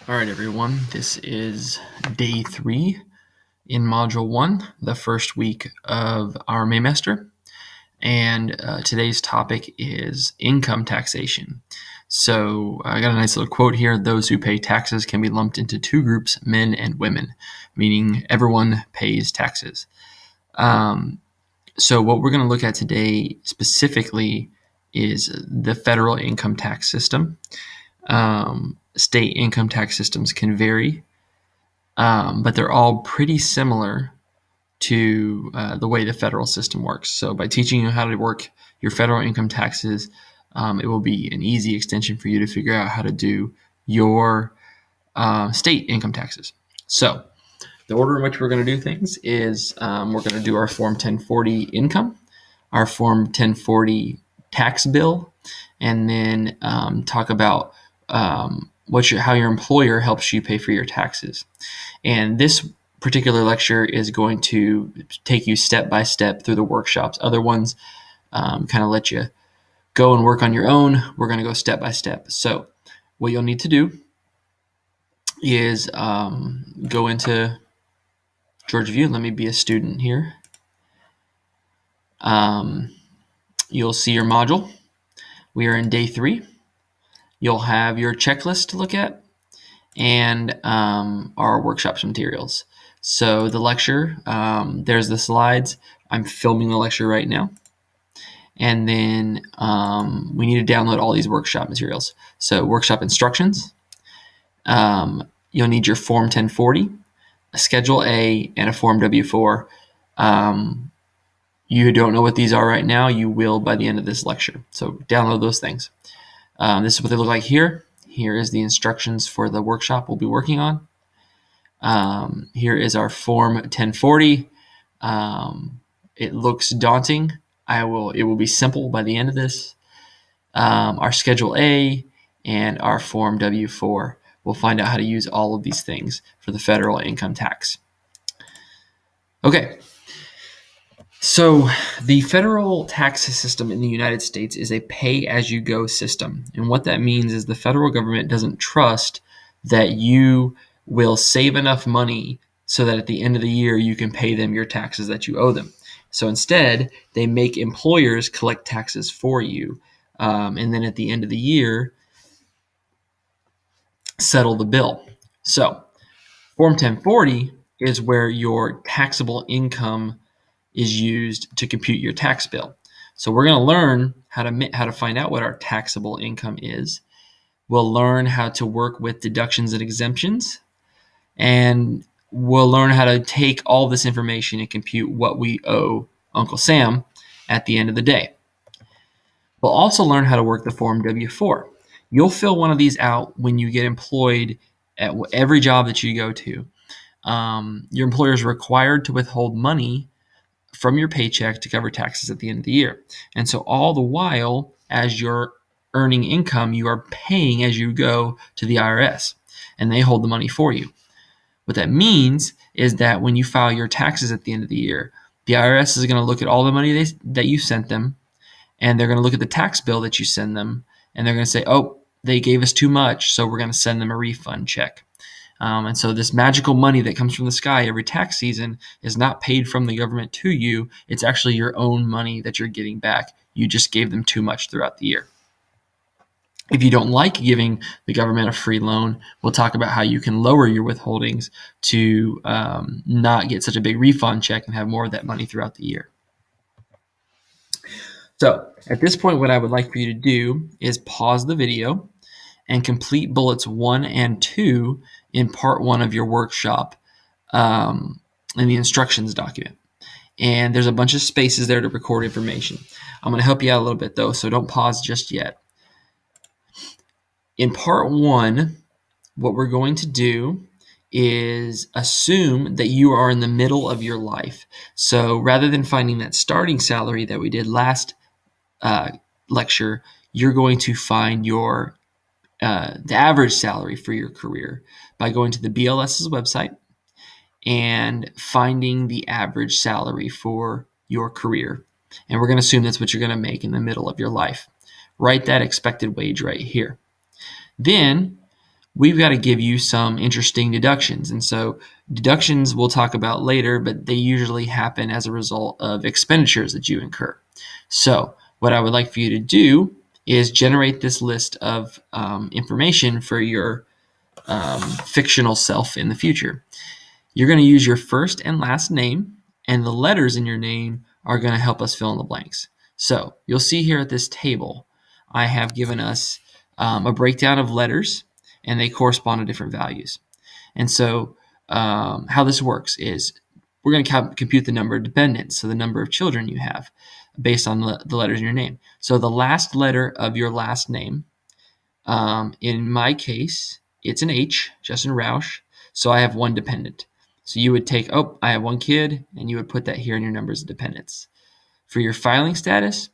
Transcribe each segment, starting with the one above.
All right, everyone. This is day 3 in Module 1, the first week of our semester. And today's topic is income taxation. So I got a nice little quote here. Those who pay taxes can be lumped into two groups, men and women, meaning everyone pays taxes. So what we're going to look at today specifically is the federal income tax system. State income tax systems can vary, but they're all pretty similar to the way the federal system works. So by teaching you how to work your federal income taxes, it will be an easy extension for you to figure out how to do your state income taxes. So the order in which we're going to do things is we're going to do our Form 1040 income, our Form 1040 tax bill, and then talk about how your employer helps you pay for your taxes. And this particular lecture is going to take you step by step through the workshops. Other ones kind of let you go and work on your own. We're going to go step by step. So what you'll need to do is go into Georgia View. Let me be a student here. You'll see your module. We are in day 3. You'll have your checklist to look at and our workshops materials. So the lecture, there's the slides. I'm filming the lecture right now. And then we need to download all these workshop materials. So workshop instructions. You'll need your Form 1040, a Schedule A, and a Form W4. You don't know what these are right now. You will by the end of this lecture. So download those things. This is what they look like here. Here is the instructions for the workshop we'll be working on. Here is our Form 1040. It looks daunting. It will be simple by the end of this. Our Schedule A and our Form W4. We'll find out how to use all of these things for the federal income tax. Okay. So the federal tax system in the United States is a pay-as-you-go system. And what that means is the federal government doesn't trust that you will save enough money so that at the end of the year you can pay them your taxes that you owe them. So instead, they make employers collect taxes for you. And then at the end of the year, settle the bill. So Form 1040 is where your taxable income is used to compute your tax bill. So we're going to learn how to find out what our taxable income is. We'll learn how to work with deductions and exemptions, and we'll learn how to take all this information and compute what we owe Uncle Sam at the end of the day. We'll also learn how to work the Form W4. You'll fill one of these out when you get employed at every job that you go to. Your employer is required to withhold money from your paycheck to cover taxes at the end of the year. And so all the while, as you're earning income, you are paying as you go to the IRS, and they hold the money for you. What that means is that when you file your taxes at the end of the year, the IRS is going to look at all the money that you sent them, and they're going to look at the tax bill that you send them, and they're going to say, oh, they gave us too much, so we're going to send them a refund check. And so this magical money that comes from the sky every tax season is not paid from the government to you. It's actually your own money that you're getting back. You just gave them too much throughout the year. If you don't like giving the government a free loan, we'll talk about how you can lower your withholdings to not get such a big refund check and have more of that money throughout the year. So at this point, what I would like for you to do is pause the video and complete bullets 1 and 2 in part 1 of your workshop in the instructions document. And there's a bunch of spaces there to record information. I'm going to help you out a little bit though, so don't pause just yet. In part 1, what we're going to do is assume that you are in the middle of your life. So rather than finding that starting salary that we did last lecture, you're going to find your the average salary for your career by going to the BLS's website and finding the average salary for your career. And we're going to assume that's what you're going to make in the middle of your life. Write that expected wage right here. Then we've got to give you some interesting deductions. And so deductions we'll talk about later, but they usually happen as a result of expenditures that you incur. So what I would like for you to do is generate this list of information for your fictional self in the future. You're going to use your first and last name, and the letters in your name are going to help us fill in the blanks. So you'll see here at this table, I have given us a breakdown of letters, and they correspond to different values. And so how this works is we're going to compute the number of dependents, so the number of children you have, based on the letters in your name. So the last letter of your last name, in my case, it's an H, Justin Roush, so I have one dependent. So you would take, I have one kid, and you would put that here in your numbers of dependents. For your filing status,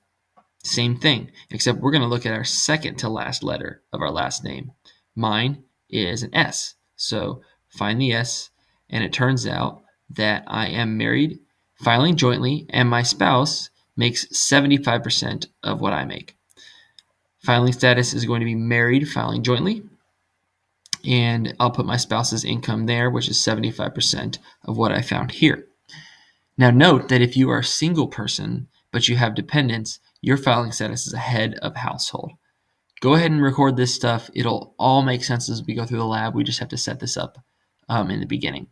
same thing, except we're going to look at our second to last letter of our last name. Mine is an S, so find the S, and it turns out that I am married, filing jointly, and my spouse makes 75% of what I make. Filing status is going to be married, filing jointly, and I'll put my spouse's income there, which is 75% of what I found here. Now note that if you are a single person, but you have dependents, your filing status is a head of household. Go ahead and record this stuff. It'll all make sense as we go through the lab. We just have to set this up in the beginning.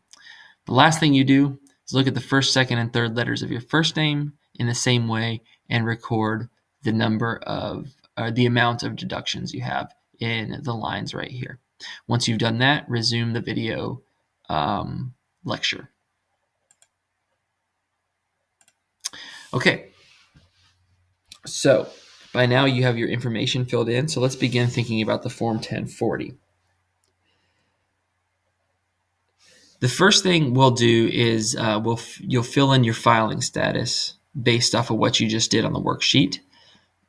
The last thing you do is look at the first, second, and third letters of your first name in the same way and record the number of, the amount of deductions you have in the lines right here. Once you've done that, resume the video lecture. Okay, so by now you have your information filled in, so let's begin thinking about the Form 1040. The first thing we'll do is you'll fill in your filing status based off of what you just did on the worksheet.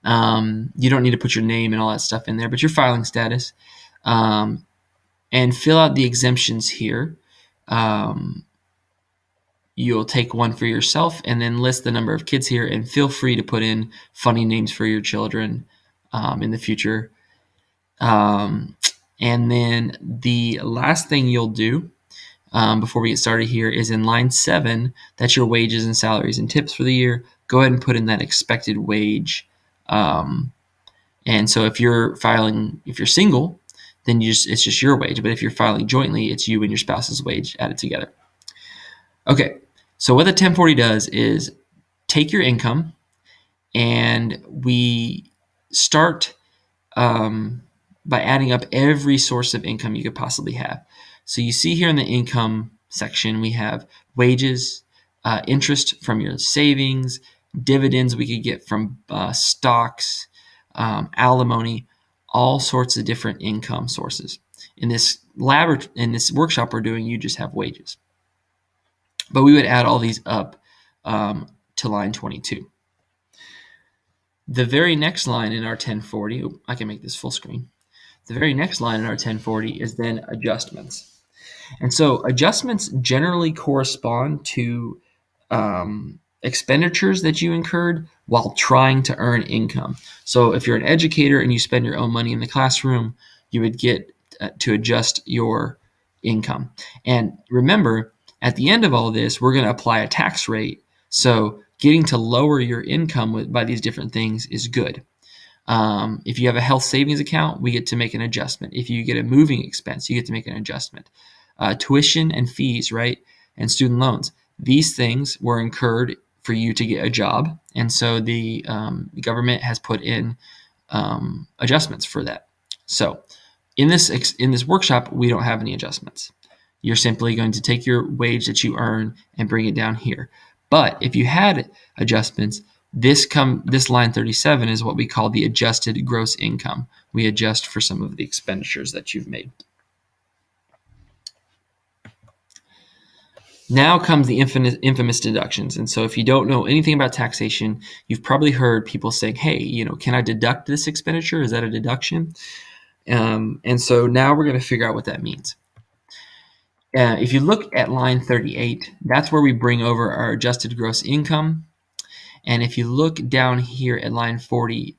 You don't need to put your name and all that stuff in there, but your filing status, and fill out the exemptions here. You'll take one for yourself and then list the number of kids here, and feel free to put in funny names for your children in the future. And then the last thing you'll do before we get started here is in line 7, that's your wages and salaries and tips for the year. Go ahead and put in that expected wage. And so if you're single, then it's just your wage. But if you're filing jointly, it's you and your spouse's wage added together. Okay, so what the 1040 does is take your income, and we start by adding up every source of income you could possibly have. So you see here in the income section, we have wages, interest from your savings, dividends we could get from stocks, alimony, all sorts of different income sources. In this workshop we're doing, you just have wages. But we would add all these up to line 22. The very next line in our 1040, I can make this full screen. The very next line in our 1040 is then adjustments. And so adjustments generally correspond to expenditures that you incurred while trying to earn income. So if you're an educator and you spend your own money in the classroom, you would get to adjust your income. And remember, at the end of all this, we're going to apply a tax rate. So getting to lower your income by these different things is good. If you have a health savings account, we get to make an adjustment. If you get a moving expense, you get to make an adjustment. Tuition and fees, right? And student loans. These things were incurred for you to get a job. And so the government has put in adjustments for that. So in this workshop, we don't have any adjustments. You're simply going to take your wage that you earn and bring it down here. But if you had adjustments, this line 37 is what we call the adjusted gross income. We adjust for some of the expenditures that you've made. Now comes the infamous deductions. And so if you don't know anything about taxation, you've probably heard people saying, hey, can I deduct this expenditure? Is that a deduction? And so now we're going to figure out what that means. If you look at line 38, that's where we bring over our adjusted gross income. And if you look down here at line 43,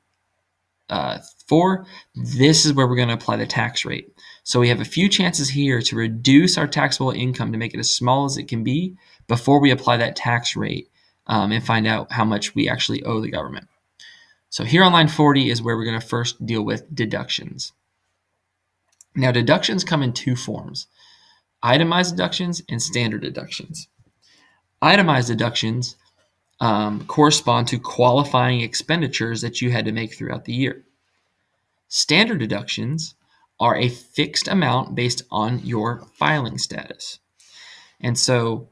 4, this is where we're going to apply the tax rate. So we have a few chances here to reduce our taxable income to make it as small as it can be before we apply that tax rate and find out how much we actually owe the government. So here on line 40 is where we're going to first deal with deductions. Now, deductions come in two forms: itemized deductions and standard deductions. Itemized deductions correspond to qualifying expenditures that you had to make throughout the year. Standard deductions are a fixed amount based on your filing status. And so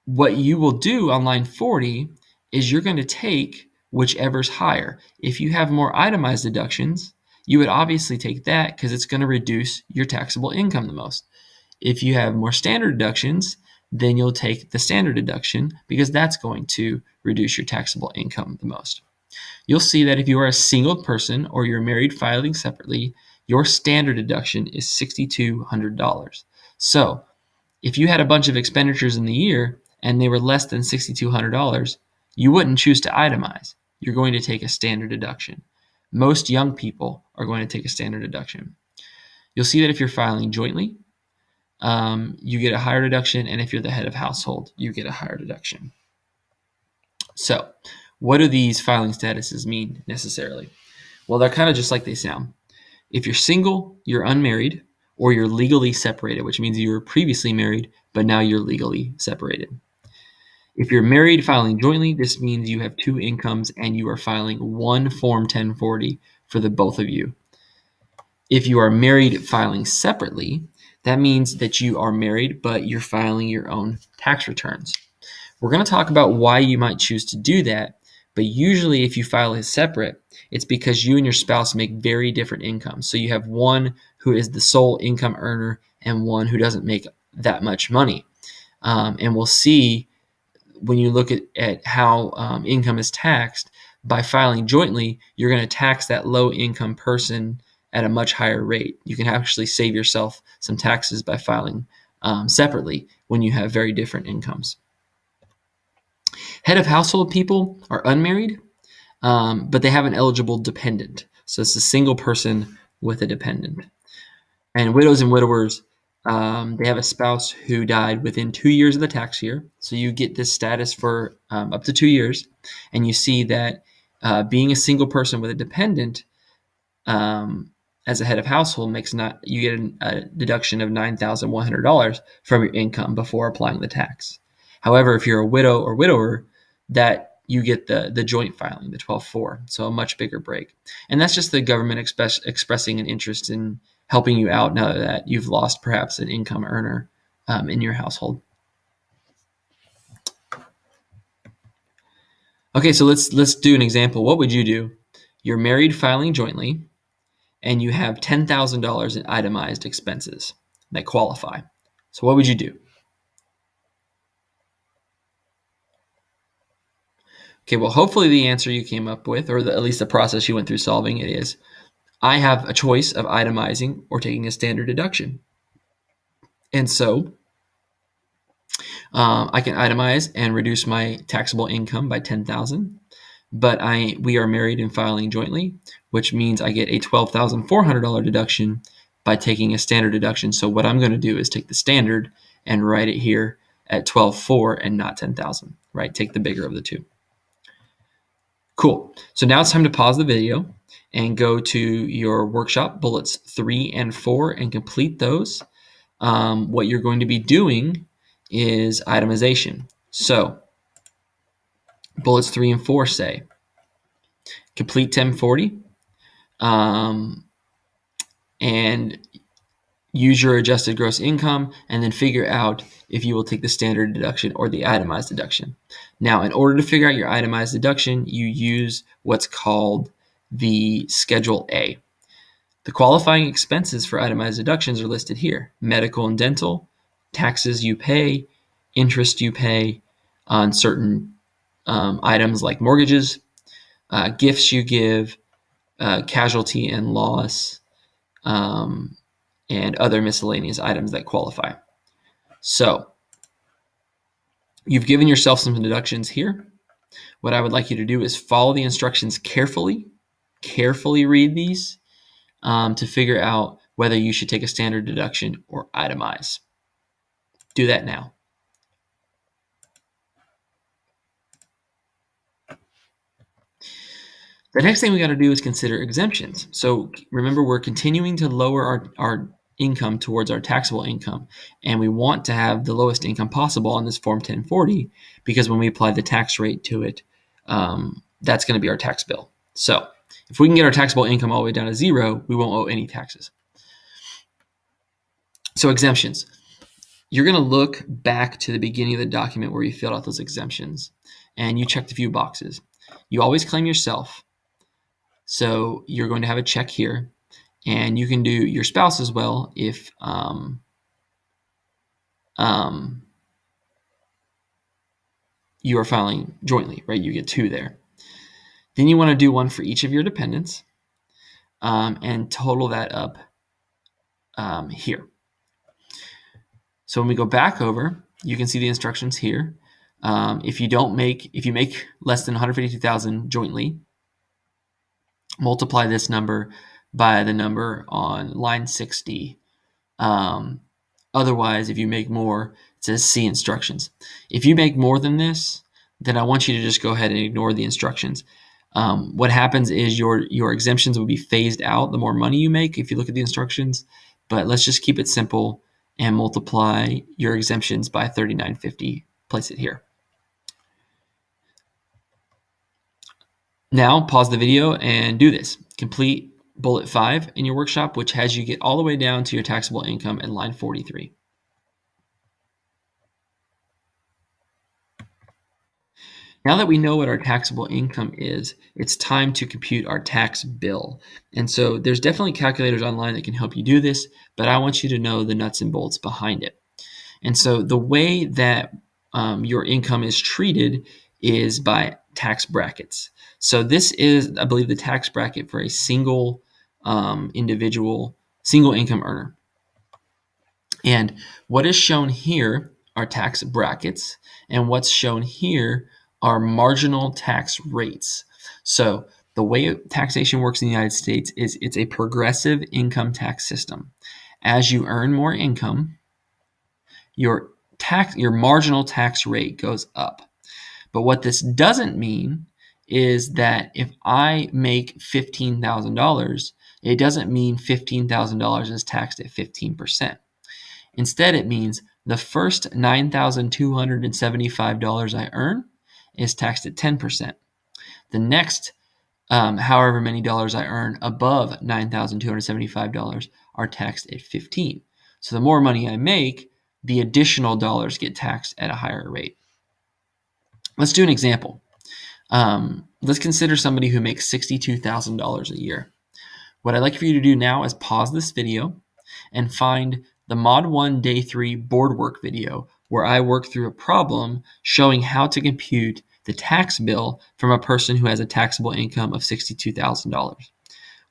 what you will do on line 40 is you're going to take whichever's higher. If you have more itemized deductions, you would obviously take that because it's going to reduce your taxable income the most. If you have more standard deductions, then you'll take the standard deduction because that's going to reduce your taxable income the most. You'll see that if you are a single person or you're married filing separately, your standard deduction is $6,200. So if you had a bunch of expenditures in the year and they were less than $6,200, you wouldn't choose to itemize. You're going to take a standard deduction. Most young people are going to take a standard deduction. You'll see that if you're filing jointly, you get a higher deduction, and if you're the head of household, you get a higher deduction. So, what do these filing statuses mean necessarily? Well, they're kind of just like they sound. If you're single, you're unmarried, or you're legally separated, which means you were previously married, but now you're legally separated. If you're married filing jointly, this means you have two incomes and you are filing one Form 1040 for the both of you. If you are married filing separately, that means that you are married, but you're filing your own tax returns. We're going to talk about why you might choose to do that, but usually if you file as separate, it's because you and your spouse make very different incomes. So you have one who is the sole income earner and one who doesn't make that much money. And we'll see when you look at how income is taxed, by filing jointly, you're going to tax that low income person at a much higher rate. You can actually save yourself some taxes by filing separately when you have very different incomes. Head of household people are unmarried, but they have an eligible dependent. So it's a single person with a dependent. And widows and widowers, they have a spouse who died within 2 years of the tax year. So you get this status for up to 2 years. And you see that being a single person with a dependent as a head of household you get a deduction of $9,100 from your income before applying the tax. However, if you're a widow or widower, that you get the joint filing, the 12-4, so a much bigger break. And that's just the government expressing an interest in helping you out now that you've lost perhaps an income earner in your household. Okay, so let's do an example. What would you do? You're married filing jointly, and you have $10,000 in itemized expenses that qualify. So what would you do? Okay, well, hopefully the answer you came up with, or at least the process you went through solving it, is I have a choice of itemizing or taking a standard deduction. And so I can itemize and reduce my taxable income by $10,000, but we are married and filing jointly, which means I get a $12,400 deduction by taking a standard deduction. So what I'm going to do is take the standard and write it here at 12,400 and not 10,000, right? Take the bigger of the two. Cool. So now it's time to pause the video and go to your workshop bullets 3 and 4 and complete those. What you're going to be doing is itemization. So bullets 3 and 4 say complete 1040 and use your adjusted gross income and then figure out if you will take the standard deduction or the itemized deduction. Now, in order to figure out your itemized deduction, you use what's called the Schedule A. The qualifying expenses for itemized deductions are listed here: medical and dental, taxes you pay, interest you pay on certain items like mortgages, gifts you give, casualty and loss, and other miscellaneous items that qualify. So you've given yourself some deductions here. What I would like you to do is follow the instructions carefully carefully read these to figure out whether you should take a standard deduction or itemize. Do that now. The next thing we got to do is consider exemptions. So remember, we're continuing to lower our income towards our taxable income, and we want to have the lowest income possible on this Form 1040 because when we apply the tax rate to it, that's going to be our tax bill. So if we can get our taxable income all the way down to zero, we won't owe any taxes. So exemptions. You're going to look back to the beginning of the document where you filled out those exemptions, and you checked a few boxes. You always claim yourself. So you're going to have a check here, and you can do your spouse as well if you are filing jointly, right? You get two there. Then you want to do one for each of your dependents and total that up here. So when we go back over, you can see the instructions here. If you make less than 152,000 jointly, multiply this number by the number on line 60. Otherwise, if you make more, it says see instructions. If you make more than this, then I want you to just go ahead and ignore the instructions. What happens is your exemptions will be phased out the more money you make if you look at the instructions. But let's just keep it simple and multiply your exemptions by 3950. Place it here. Now pause the video and do this. Complete bullet 5 in your workshop, which has you get all the way down to your taxable income at line 43. Now that we know what our taxable income is, it's time to compute our tax bill. And so there's definitely calculators online that can help you do this, but I want you to know the nuts and bolts behind it. And so the way that your income is treated is by tax brackets. So this is, I believe, the tax bracket for a single individual, single income earner. And what is shown here are tax brackets, and what's shown here are marginal tax rates. So the way taxation works in the United States is it's a progressive income tax system. As you earn more income, your marginal tax rate goes up. But what this doesn't mean is that if I make $15,000, it doesn't mean $15,000 is taxed at 15%. Instead, it means the first $9,275 I earn is taxed at 10%. The next however many dollars I earn above $9,275 are taxed at 15%. So the more money I make, the additional dollars get taxed at a higher rate. Let's do an example. Let's consider somebody who makes $62,000 a year. What I'd like for you to do now is pause this video and find the Mod1Day3 board work video where I work through a problem showing how to compute the tax bill from a person who has a taxable income of $62,000.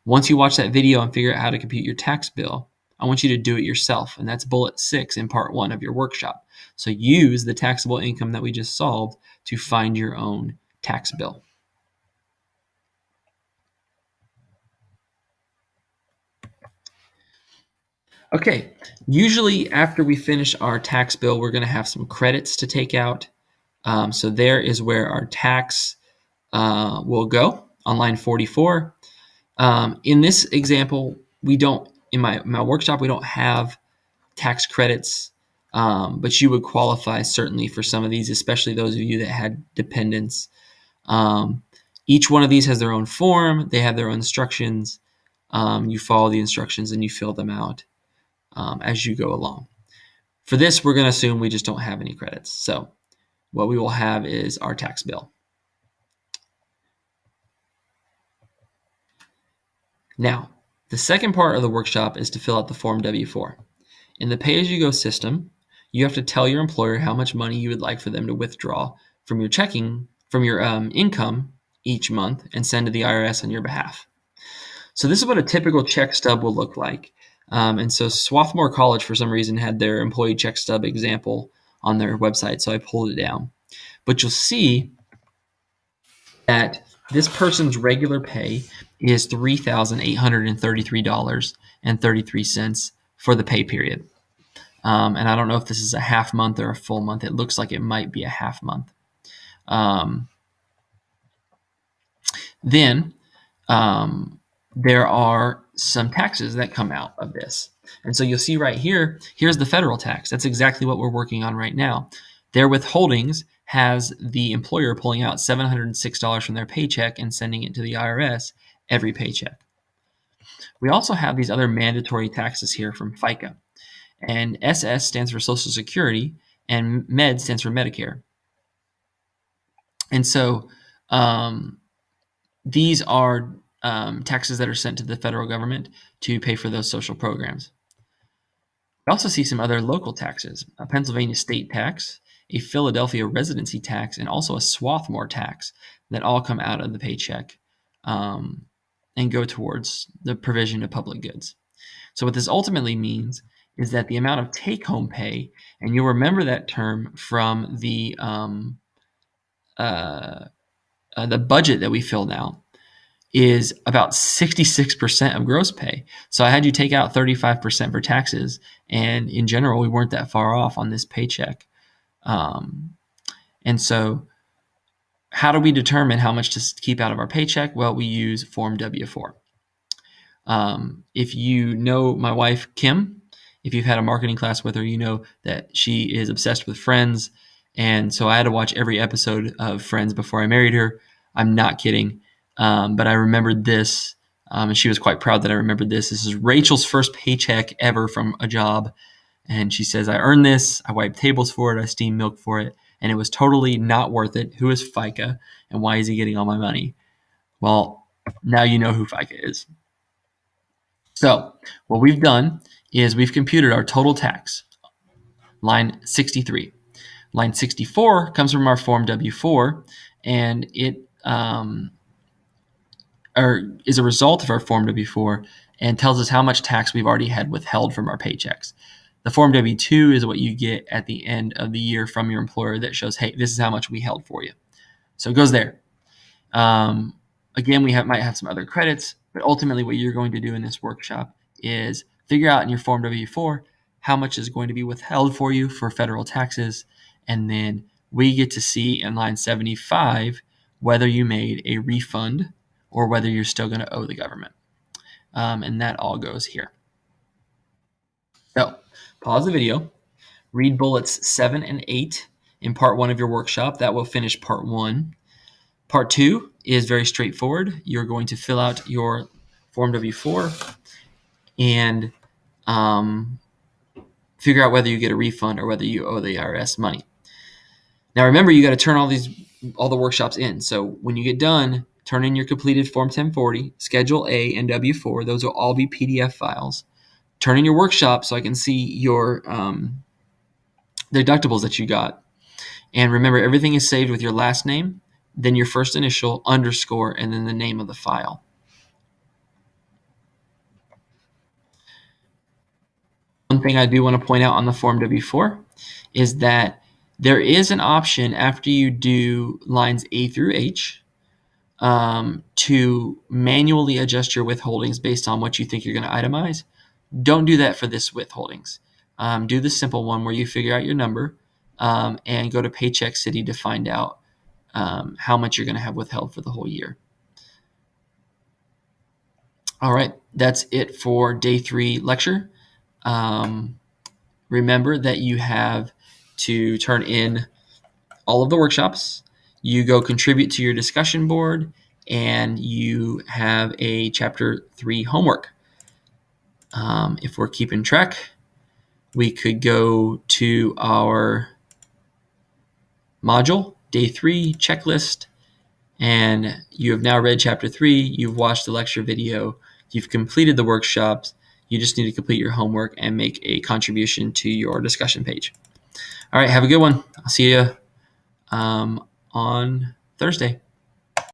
Once you watch that video and figure out how to compute your tax bill, I want you to do it yourself, and that's bullet 6 in part 1 of your workshop. So use the taxable income that we just solved to find your own tax bill. Okay, usually after we finish our tax bill, we're going to have some credits to take out. So there is where our tax will go on line 44. In this example, we don't, in my workshop, we don't have tax credits, but you would qualify certainly for some of these, especially those of you that had dependents. Each one of these has their own form. They have their own instructions. You follow the instructions and you fill them out as you go along. For this, we're going to assume we just don't have any credits. So what we will have is our tax bill. Now, the second part of the workshop is to fill out the Form W-4. In the pay-as-you-go system, you have to tell your employer how much money you would like for them to withdraw from your income each month and send to the IRS on your behalf. So this is what a typical check stub will look like. And so Swarthmore College, for some reason, had their employee check stub example on their website, so I pulled it down. But you'll see that this person's regular pay is $3,833.33 for the pay period. And I don't know if this is a half month or a full month. It looks like it might be a half month. Then there are some taxes that come out of this. And so you'll see right here, here's the federal tax. That's exactly what we're working on right now. Their withholdings has the employer pulling out $706 from their paycheck and sending it to the IRS every paycheck. We also have these other mandatory taxes here from FICA. And SS stands for Social Security, and MED stands for Medicare. And so these are taxes that are sent to the federal government to pay for those social programs. We also see some other local taxes: a Pennsylvania state tax, a Philadelphia residency tax, and also a Swarthmore tax that all come out of the paycheck and go towards the provision of public goods. So what this ultimately means is that the amount of take-home pay, and you'll remember that term from the budget that we filled out, is about 66% of gross pay. So I had you take out 35% for taxes, and in general, we weren't that far off on this paycheck. And so how do we determine how much to keep out of our paycheck? Well, we use Form W-4. If you know my wife, Kim, if you've had a marketing class with her, you know that she is obsessed with Friends. And so I had to watch every episode of Friends before I married her. I'm not kidding. But I remembered this, and she was quite proud that I remembered this. This is Rachel's first paycheck ever from a job. And she says, I earned this. I wiped tables for it. I steamed milk for it. And it was totally not worth it. Who is FICA? And why is he getting all my money? Well, now you know who FICA is. So what we've done is we've computed our total tax, line 63. Line 64 comes from our Form W-4, and it is a result of our Form W-4 and tells us how much tax we've already had withheld from our paychecks. The Form W-2 is what you get at the end of the year from your employer that shows, hey, this is how much we held for you. So it goes there. Again, we might have some other credits, but ultimately what you're going to do in this workshop is figure out in your Form W-4 how much is going to be withheld for you for federal taxes, and then we get to see in line 75 whether you made a refund or whether you're still going to owe the government. And that all goes here. So pause the video, read bullets 7 and 8 in part 1 of your workshop. That will finish part 1. Part 2 is very straightforward. You're going to fill out your Form W-4 and figure out whether you get a refund or whether you owe the IRS money. Now remember, you got to turn all the workshops in. So when you get done, turn in your completed Form 1040, Schedule A, and W-4. Those will all be PDF files. Turn in your workshop so I can see your deductibles that you got. And remember, everything is saved with your last name, then your first initial, underscore, and then the name of the file. One thing I do want to point out on the Form W-4 is that there is an option after you do lines A through H to manually adjust your withholdings based on what you think you're going to itemize. Don't do that for this withholdings. Do the simple one where you figure out your number and go to Paycheck City to find out how much you're going to have withheld for the whole year. All right, that's it for day 3 lecture. Remember that you have to turn in all of the workshops. You go contribute to your discussion board, and you have a chapter 3 homework. If we're keeping track, we could go to our module, day 3 checklist, and you have now read chapter 3, you've watched the lecture video, you've completed the workshops, you just need to complete your homework and make a contribution to your discussion page. All right, have a good one. I'll see you on Thursday.